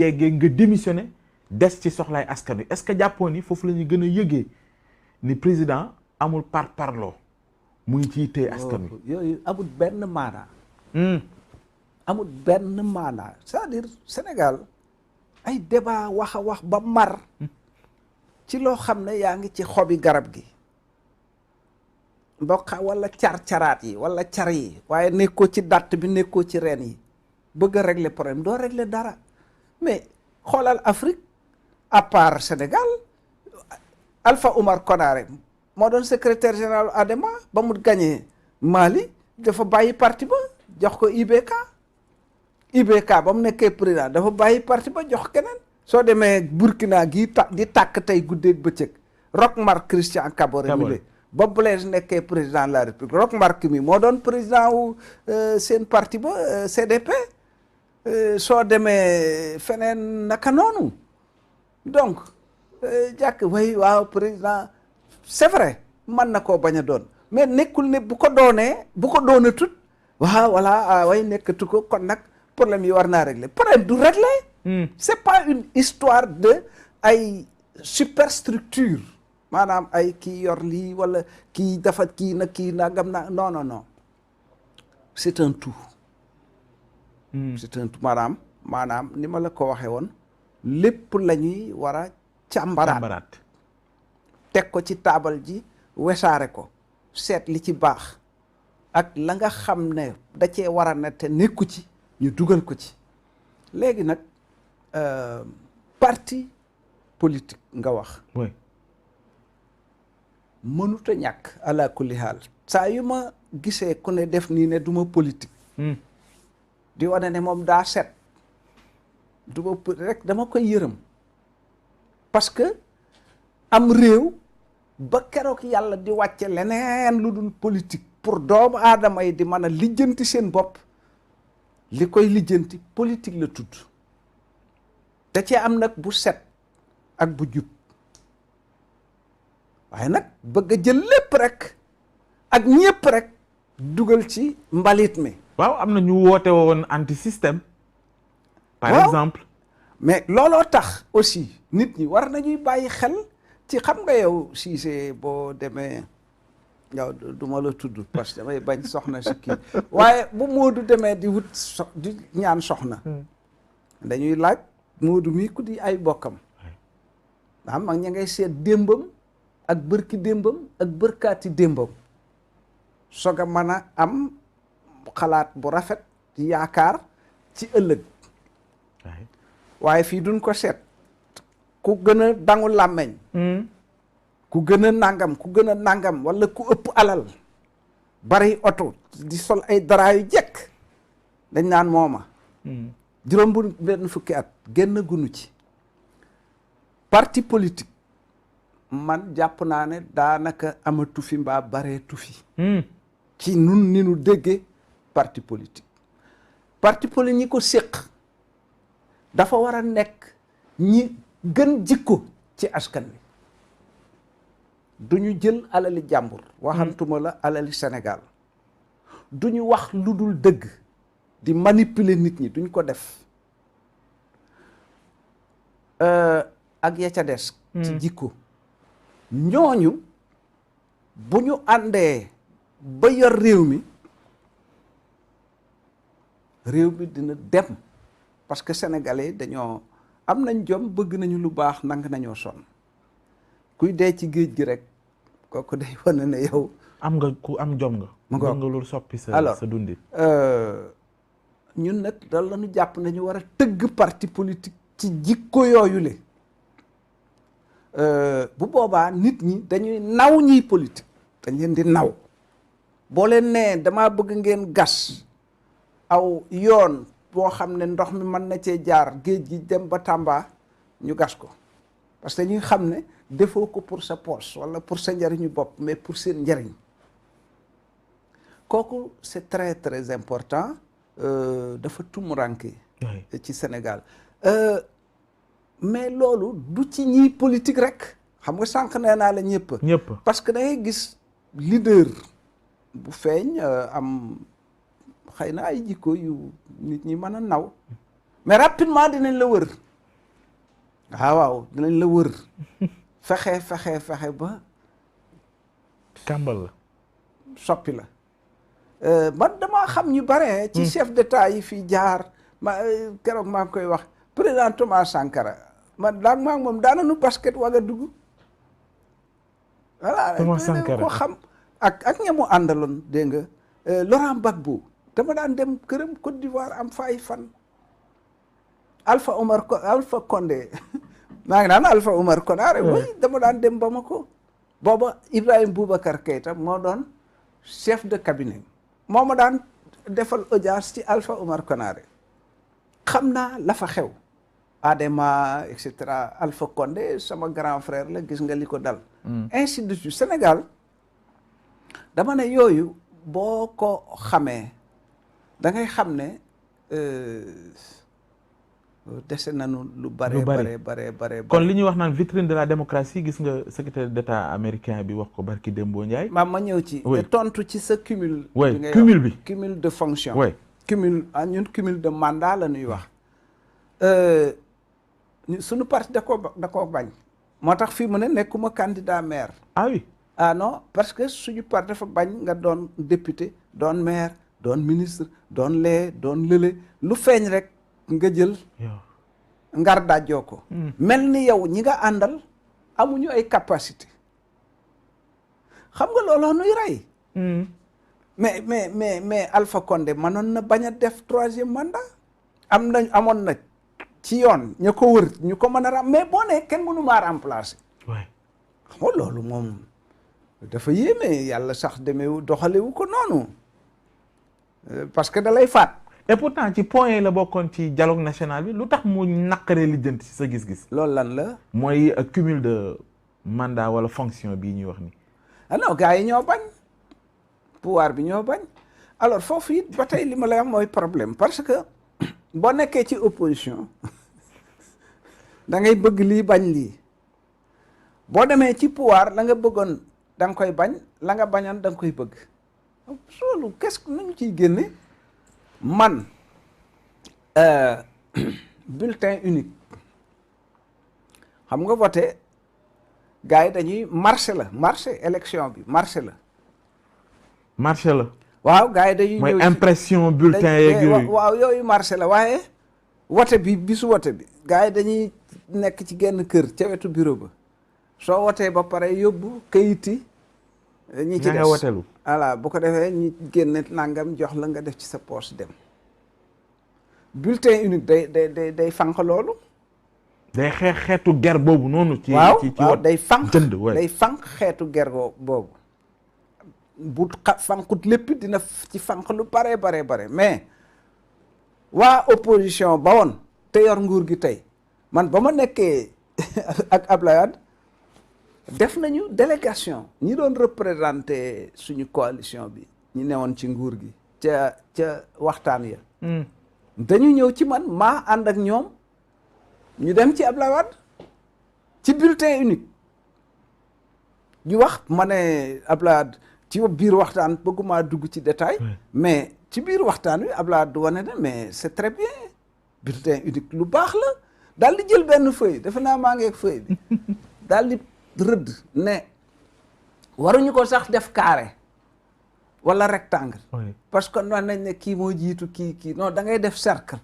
yeggee nga démissionné des ci soxlaay askan wi est-ce que jàppoon ni foofu la ñu gën a yëgee ni président amul parloo mu ngi ciy téye askan wi. yooyu amul benn maanaa. amul benn maanaa c'est-à-dire Sénégal ay débat wax a wax ba mar ci loo xam ne yaa ngi ci xobi garab gi mboqa wala car-caraat yi wala car yi waaye nekkoo ci datt bi nekkoo ci reen yi bëgg a régler problème doo régler dara mais xoolal Afrique à part Sénégal Alpha Oumar Konaré moo doon secrétaire général ADEMA ba mu gagné Mali dafa bàyyi parti ba jox ko IBK ba mu nekkee président dafa bàyyi parti ba jox keneen soo demee Burkina gii di tàkk tey guddeeg bëccëg Roch-Marc Christian Kaboré mi ba Blaise nekkee président de la République Roch-Marc mi moo doon président wu seen parti ba CDP soo demee feneen naka noonu donc jàkk way waaw président c'est vrai mën na koo bañ a doon mais nekkul ne bu ko doonatut waaw voilà way nekkatu ko kon nag problème yi war naa régler problème du régler c'est pas une histoire de ay superstructure maanaam ay kii yor lii wala kii dafa kii nagam na non c'est un tout c'est un tout maanaam ni ma la ko waxee woon lépp la ñuy war a càmbaraat teg ko ci taabal ji wesaare ko seet li ci baax ak la nga xam ne da cee war a ne te nekku ci ñu dugal ko ci léegi nag parti politique nga wax mënut a ñàkk ala kulli haal saa yu ma gisee ku ne def nii ne du ma politique di wane ne moom daa set du ma rek dama koy yërëm parce que am réew ba keroog yàlla di wàcce leneen lu dul politique pour doomu aadama yi di mën a lijjanti seen bopp li koy lijjanti politique la tudd da cee am nag bu set ak bu jub waaye nag bëgg a jël lépp rek ak ñépp rek dugal ci mbalit mi. waaw am na ñu woote woon anti système. par exemple. mais looloo tax aussi nit ñi war nañuy bàyyi xel ci xam nga yow Cissé boo demee yow du ma la tudd parce que damay bañ soxna si kii waaye bu Moodu demee di wut di ñaan soxna. dañuy laaj Moodu mii ku di ay bokkam. xam nga ña ngay seet démbam. ak bërki démbam ak bërkaati démbam soog a mën a am xalaat bu rafet yaakaar ci ëllëg waaye fii duñ ko seet ku gën a dangu làmmeñ ku gën a nangam wala ku ëpp alal bari oto di sol ay dara yu jekk dañ naan mooma juróom bu benn fukki at génn gunu ci parti politique man jàpp naa ne daanaka amatu fi mbaa bareetu fi ci nun ni nu déggee parti politique ñi ko séq dafa war a nekk ñi gën jikko ci askan wi du ñu jël alali jàmbur waxantuma la alali Sénégal du ñu wax lu dul dëgg di manipuler nit ñi duñ ko def ak ya ca des ci jikko ñooñu bu ñu àndee ba yor réew mi dina dem parce que sénégalais dañoo am nañ jom bëgg nañu lu baax nang nañoo sonn kuy dee ci géej gi rek kooku day wane ne yow am nga ku am jom nga bëgg nga loolu soppi sa dundin ñun nag dal la ñu jàpp nañu war a tëgg parti politique ci jikko yooyu le bu boobaa nit ñi dañuy naw ñiy politique dañ leen di naw boo leen nee damaa bëgg ngeen gas aw yoon boo xam ne ndox mi mën na cee jaar géej gi dem ba Tamba ñu gas ko parce que ñuy xam ne defoo ko pour sa poche wala pour sa njariñu bopp mais pour seen njariñ kooku c'est très très important dafa tumuranke ci Sénégal mais loolu du ci ñiy politique rek xam nga sànq nee naa la ñëpp parce que da ngay gis leader bu feeñ am xëy na ay jikko yu nit ñi mën a naw mais rapidement dinañ la wër waaw dinañ la wër fexe ba kàmbal la soppi la man damaa xam ñu bare ci chef d'état yi fii jaar keroog maa ngi koy wax président Thomas Sankara man maa ngi moom daananu basket Ouagadougou voilà Thomas Sankara ko xam ak ñamu àndaloon dégg nga Laurent Gbagbo dama daan dem këram Côte d'Ivoire am fa ay fan Alpha Condé maa ngi naan Alpha Oumar Konaré oui dama daan dem Bamako booba Ibrahima Boubacar Keïta moo doon chef de cabinet moo ma daan defal audience ci Alpha Oumar Konaré xam naa la fa xew Adema et cetera Alpha Condé sama grand frère la gis nga li ko dal ainsi de suite Sénégal dama ne yooyu boo ko xamee da ngay xam ne dese nañu lu bare kon li ñuy wax naan vitrine de la démocratie gis nga secrétaire d'État américain bi wax ko barki Dembo Ndiaye ma ñëw ci tontu ci sa cumul cumul de fonction cumul ñun cumul de mandat la ñuy wax suñu parti da koo bañ moo tax fii mu ne nekkuma candidat maire ah oui non parce que suñu parti dafa bañ nga doon député doon maire doon ministre doon doon lële lu feeñ rek nga jël ngar dajjoo ko mel ni yow ñi nga àndal amuñu ay capacité xam nga looloo nuy rey mais Alpha Condé mënoon na bañ a def 3e mandat amoon na ci yoon ñu ko wër ñu ko mën a mais boo ne kenn mënu maa remplacer xam nga loolu moom dafa yéeme yàlla sax demeewu doxalewu ko noonu parce que da lay faat et pourtant ci point yi la bokkoon ci dialogue national bi lu tax mu naqaree lijjanti ci sa gis-gis loolu lan la mooy cumul de mandat wala fonction bii ñuy wax ni non gars yi ñoo bañ pouvoir bi ñoo bañ alors foofu it ba tey li ma lay wax mooy problème parce que boo nekkee ci opposition da ngay bëgg lii bañ lii boo demee ci pouvoir la nga bëggoon da nga koy bañ la nga bañoon da nga koy bëgg loolu qu'est-ce que nañu ciy génne man bulletin unique xam nga voté gars yi dañuy marché élection bi marché la waaw gars yi dañuy mooy impression bulletin yeeg yooyu waaw yooyu marché la waaye wote bi bisu wote bi gars yi dañuy nekk ci genn kër ca wetu bureau ba soo wotee ba pare yóbbu kayiti ñi ci des wotelu voilà bu ko defee ñu génne nangam jox la nga def ci sa poche dem bulletin unique day fanq loolu day xeetu ger boobu noonu ci waaw day fanq jënd day fanq xeetu ger boobu bu fanqut lépp dina ci fanq lu bare mais waa opposition ba woon te yor nguur gi tey man ba ma nekkee ak Ablaye Wade def nañu délégation ñi doon représenté suñu coalition bi ñi newoon ci nguur gi ca waxtaan ya dañu ñëw ci man maa ànd ak ñoom ñu dem ci Ablaye Wade ci bulletin unique ñu wax ma ne Ablaye Wade ci biir waxtaan bëgguma dugg ci détail mais ci biir waxtaan wi Ablaye Wade wane ne mais c'est très bien bulletin unique lu baax la daal di jël benn feuille defe naa maa ngi ak feuille bi daal di rëdd ne waruñu ko sax def carré wala rectangle parce que noonu nañ ne kii moo jiitu kii non da ngay def cercle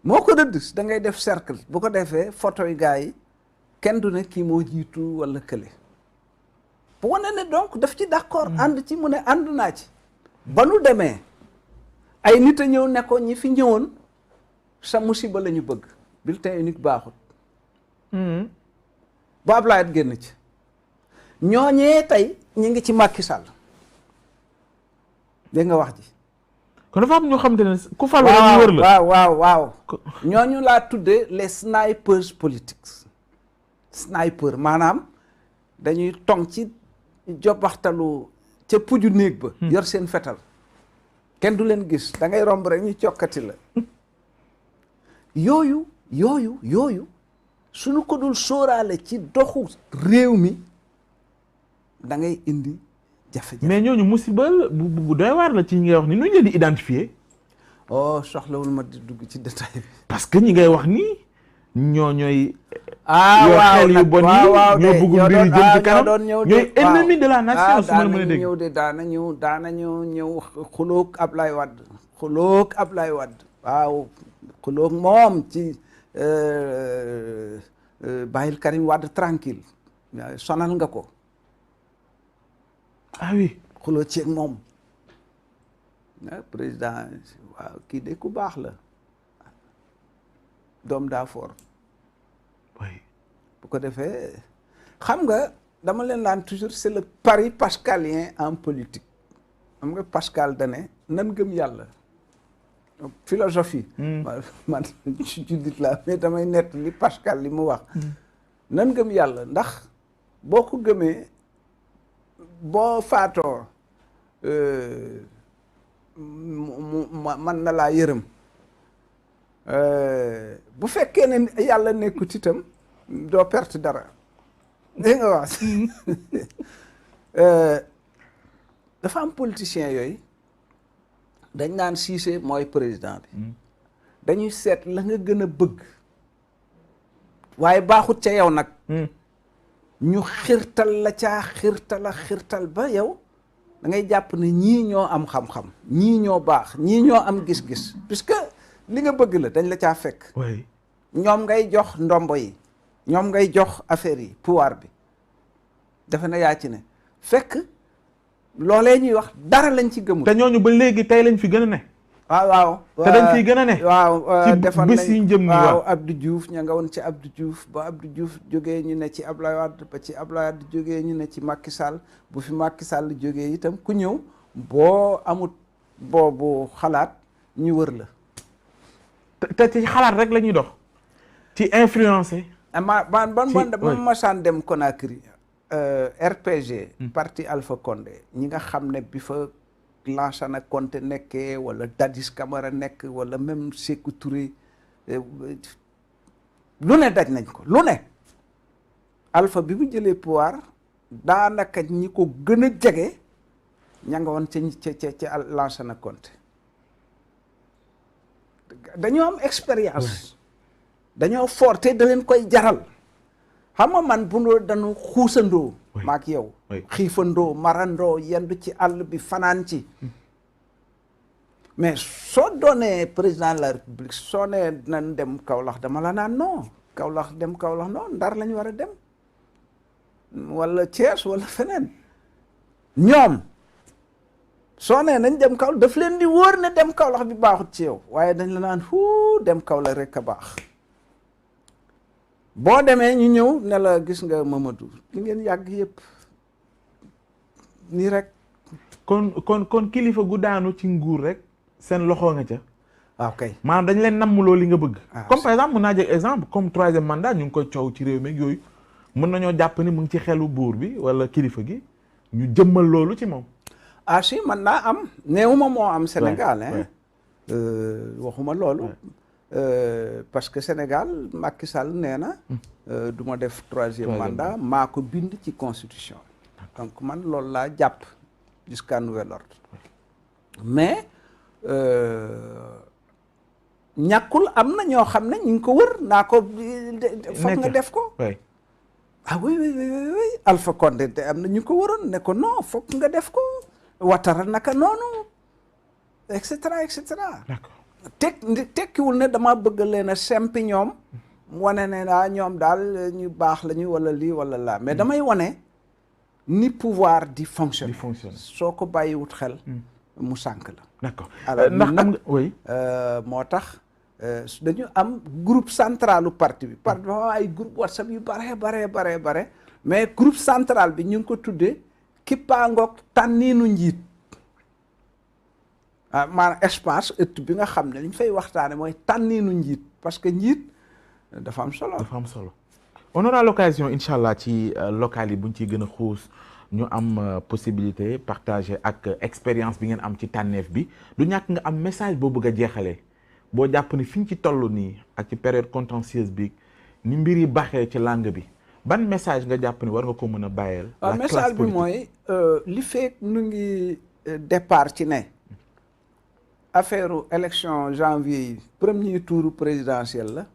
moo ko rëdd da ngay def cercle bu ko defee photo yi gars yi kenn du ne kii moo jiitu wala kële bu wane ne donc daf ci d'accord ànd ci mu ne ànd naa ci ba nu demee ay nit a ñëw ne ko ñi fi ñëwoon sa musiba la ñu bëgg bulletin unique baaxut ba Ablaye génn ci ñooñee tey ñu ngi ci Macky Sall dégg nga wax ji kon dafa am ñoo xam te ne ku falu ñu wër la waaw ñooñu laa tuddee les snipers politiques sniper maanaam dañuy tong ci jobaxtalu ca puju néeg ba yor seen fetal kenn du leen gis da ngay romb rek ñu cokkati la yooyu suñu ko dul sóoraale ci doxu réew mi da ngay indi jafe-jafe mais ñooñu musibal bu doy waar la ci ñi ngay wax ni nu ñu leen di identifier soxlawul ma di dugg ci détail bi parce que ñi ngay wax ni ñooñooy yoo xel yu bon yi waaw ñoo bëggul mbir yi jëm ci kanam ñooy ennemi de la nation su ma la mën a dégg ñëw de daanañu ñëw xuloog Ablaye Wade waaw xuloog moom ci bàyyil Karim Wade tranquille sonal nga ko ah oui xuloo ci ak moom président waaw kii de ku baax la doom daa fort bu ko defee xam nga dama leen naan toujours c'est le pari pascalien en politique xam nga Pascal dane nan gëm yàlla philosophie man jullit la mais damay nett li Pascal li mu wax nan gëm yàlla ndax boo ko gëmee boo faatoo man na laa yërëm bu fekkee ne yàlla nekkut itam doo perte dara dégg nga wax dafa am politicien yooyu dañ naan Cissé mooy président bi dañuy seet la nga gën a bëgg waaye baaxut ca yow nag ñu xirtal la caa xirtal ba yow da ngay jàpp ne ñii ñoo am xam-xam ñii ñoo baax ñii ñoo am gis-gis puisque li nga bëgg la dañ la caa fekk ñoom ngay jox ndombo yi ñoom ngay jox affaire yi pouvoir bi defe na yaa ci ne fekk loolee ñuy wax dara lañ ci gëmul. te ñooñu ba léegi tey lañ fi gën a ne. waaw. te dañ fiy gën a ne. waaw defal nañ ci bés yi jëm nii waaw Abdou Diouf ña nga woon ci Abdou Diouf ba Abdou Diouf jógee ñu ne ci Ablaye Wade ba ci Ablaye Wade jógee ñu ne ci Macky Sall bu fi Macky Sall jógee itam ku ñëw boo amut boobu xalaat ñu wër la. te ci xalaat rek la ñuy dox. ci influencer. ban masaan dem Conakry. RPG parti Alpha Condé ñi nga xam ne bi fa Lansana Conté nekkee wala Dadis Camara nekk wala même Sékou Touré lu ne daj nañ ko lu ne Alpha bi mu jëlee pouvoir daanaka ñi ko gën a jege ña nga woon ca Lansana Conté dañoo am expérience dañoo forte da leen koy jaral xam nga man bu ndoo dañu xuusandoo maak yow xiifandoo marandoo yendu ci àll bi fanaan ci mais soo doonee président de la république soo nee nañ dem Kaolack dama la naan non Kaolack non Ndar lañu war a dem wala Thiès wala feneen ñoom soo nee nañ dem Kaolack daf leen di wóor ne dem Kaolack bi baaxut ci yow waaye dañ la naan dem Kaolack rek a baax boo demee ñu ñëw ne la gis nga Mamadou li ngeen yàgg yëpp nii rek. kon kilifa gu daanu ci nguur rek seen loxo nga ca. waaw kay maanaam dañ leen nammuloo li nga bëgg. comme par exemple mën naa jël exemple comme 3e mandat ñu ngi koy coow ci réew mi ak yooyu mën nañoo jàpp ni mu ngi ci xelu buur bi wala kilifa gi ñu jëmmal loolu ci moom. si mën naa am néewuma moo am Sénégal waxuma loolu. parce que Sénégal Macky Sall nee na du ma def 3e mandat maa ko bind ci constitution donc man loolu laa jàpp jusqu'à nouvel ordre mais ñàkkul am na ñoo xam ne ñu ngi ko wër naa ko foog nga def ko oui Alpha Condé te am na ñu ko waroon ne ko non foog nga def ko Ouattara naka noonu et cetera d'accord tekkiwul ne dama bëgg leen a sempi ñoom wane ne ñoom daal ñu baax lañu wala lii wala laa mais damay wane ni pouvoir di fonctionner soo ko bàyyiwut xel mu sànk la d'accord alors ndax am nga oui moo tax dañu am groupe centralu parti bi parti dafa am ay groupe WhatsApp yu bare mais groupe central bi ñu ngi ko tuddee kippaangoog tànniinu njiit maanaam espace ëtt bi nga xam ne li ñu fay waxtaane mooy tànniinu njiit parce que njiit dafa am solo. on aura l'occasion incha allah ci local yi buñ ciy gën a xuus ñu am possibilité partager ak expérience bi ngeen am ci tànneef bi du ñàkk nga am message boo bëgg a jeexalee boo jàpp ni fi ñu ci toll nii ak ci période contentieuse bi ni mbir yi baaxee ci langue bi ban message nga jàpp ni war nga ko mën a bàyyeel. la classe message bi politique mooy li fekk nu ngi départ ci ne. affaire élection janvier yi premier tour présidentiel la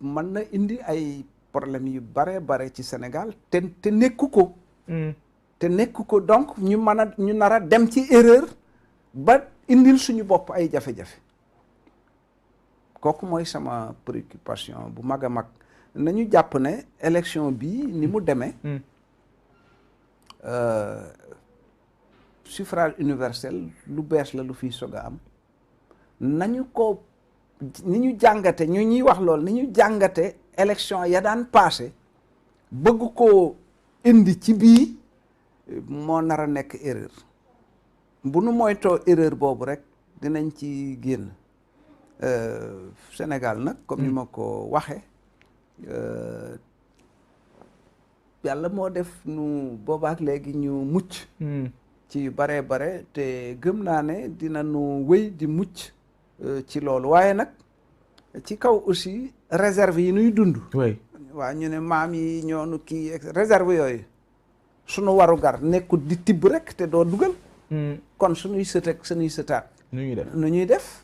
mën na indi ay problème yu bare ci Sénégal te nekku ko te nekku ko donc ñu nar a dem ci erreur ba indil suñu bopp ay jafe-jafe kooku mooy sama préoccupation bu mag a mag nañu jàpp ne élection bi ni mu demee suffrage universel lu bees la lu fiy soog a am nañu ko ni ñu jàngate ñu ñuy wax lool ni ñu jàngate élection ya daan passé bëgg ko indi ci bii moo nar a nekk erreur bu nu moytoo erreur boobu rek dinañ ci génn Sénégal nag comme ni ma ko waxe yàlla moo def nu boobaak léegi ñu mucc ci yu bare te gëm naa ne dina nu wéy di mucc ci loolu waaye nag ci kaw aussi réserve yi nuy dund waaw ñu ne maam yi ñoonu kii réserve yooyu sunu waru gar nekkul di tibb rek te doo dugal kon suñuy sët ak suñuy sëtaat nu ñuy def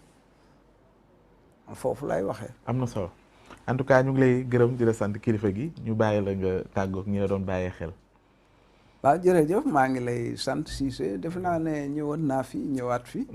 foofu lay waxee am na solo en tout cas ñu ngi lay gërëm di la sant kilifa gi ñu bàyyi la nga tàggoog ñi la doon bàyyee xel waaw jërëjëf maa ngi lay sant Cissé defe naa ne ñëwoon naa fi ñëwaat fi